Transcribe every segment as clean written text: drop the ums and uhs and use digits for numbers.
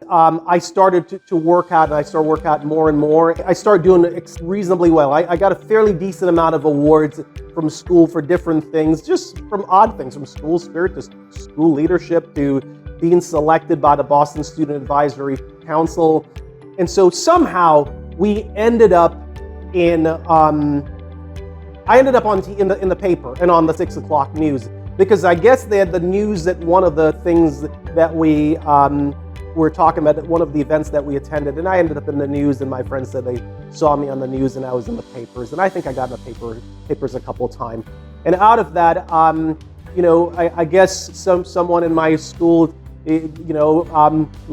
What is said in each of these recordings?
I started to work out, and I started working out more and more. I started doing reasonably well. I got a fairly decent amount of awards from school for different things, just from odd things, from school spirit to school leadership to being selected by the Boston Student Advisory Council. And so somehow we ended up in, I ended up in the paper and on the 6 o'clock news, because I guess they had the news that one of the things that we were talking about, at one of the events that we attended, and I ended up in the news, and my friends said they saw me on the news and I was in the papers, and I think I got in the papers a couple of times. And out of that, I guess someone in my school,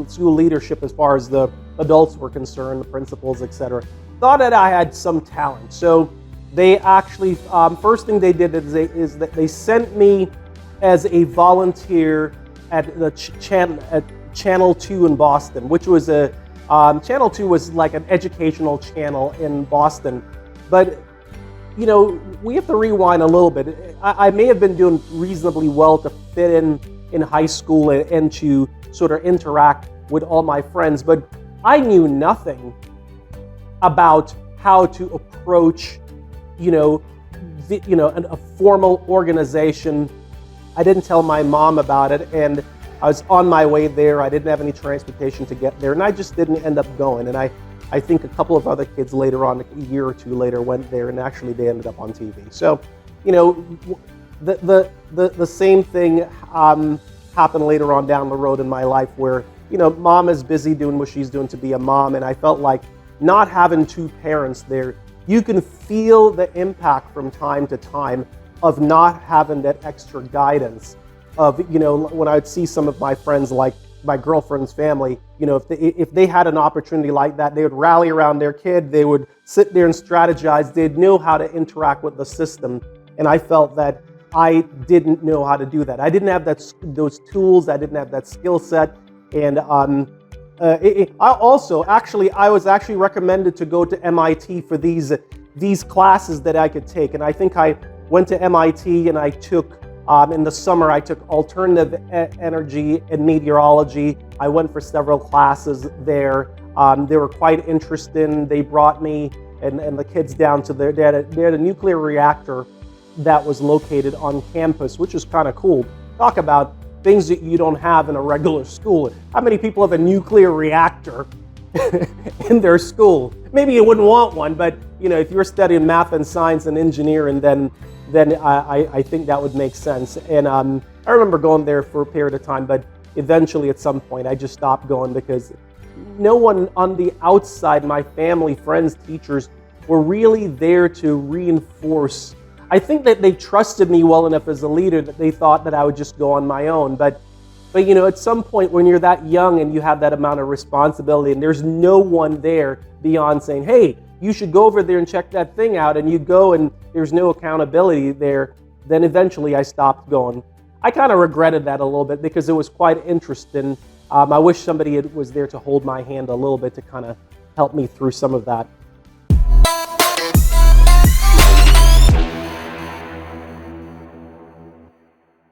school leadership, as far as the adults were concerned, the principals, etc., thought that I had some talent. So they actually, first thing they did is that they sent me as a volunteer at the Channel 2 in Boston, which was Channel 2 was like an educational channel in Boston. But, we have to rewind a little bit. I may have been doing reasonably well to fit in high school and to sort of interact with all my friends, but I knew nothing about how to approach a formal organization. I didn't tell my mom about it, and I was on my way there. I didn't have any transportation to get there, and I just didn't end up going. And I think a couple of other kids later on, a year or two later, went there, and actually they ended up on TV. So, the same thing happened later on down the road in my life, where mom is busy doing what she's doing to be a mom, and I felt like not having two parents there, you can feel the impact from time to time of not having that extra guidance of, when I would see some of my friends, like my girlfriend's family, if they had an opportunity like that, they would rally around their kid, they would sit there and strategize, they'd know how to interact with the system. And I felt that I didn't know how to do that. I didn't have those tools, I didn't have that skill set. And I was actually recommended to go to MIT for these classes that I could take. And I think I went to MIT and I took, in the summer, I took alternative energy and meteorology. I went for several classes there. They were quite interesting. They brought me and the kids down to they had a nuclear reactor that was located on campus, which is kind of cool. Talk about things that you don't have in a regular school. How many people have a nuclear reactor in their school? Maybe you wouldn't want one, but if you're studying math and science and engineering, then I think that would make sense. And I remember going there for a period of time, but eventually at some point I just stopped going, because no one on the outside, my family, friends, teachers, were really there to reinforce. I think that they trusted me well enough as a leader that they thought that I would just go on my own. But at some point when you're that young and you have that amount of responsibility and there's no one there beyond saying, hey, you should go over there and check that thing out, and you go and there's no accountability there, then eventually I stopped going. I kind of regretted that a little bit, because it was quite interesting. I wish somebody was there to hold my hand a little bit to kind of help me through some of that.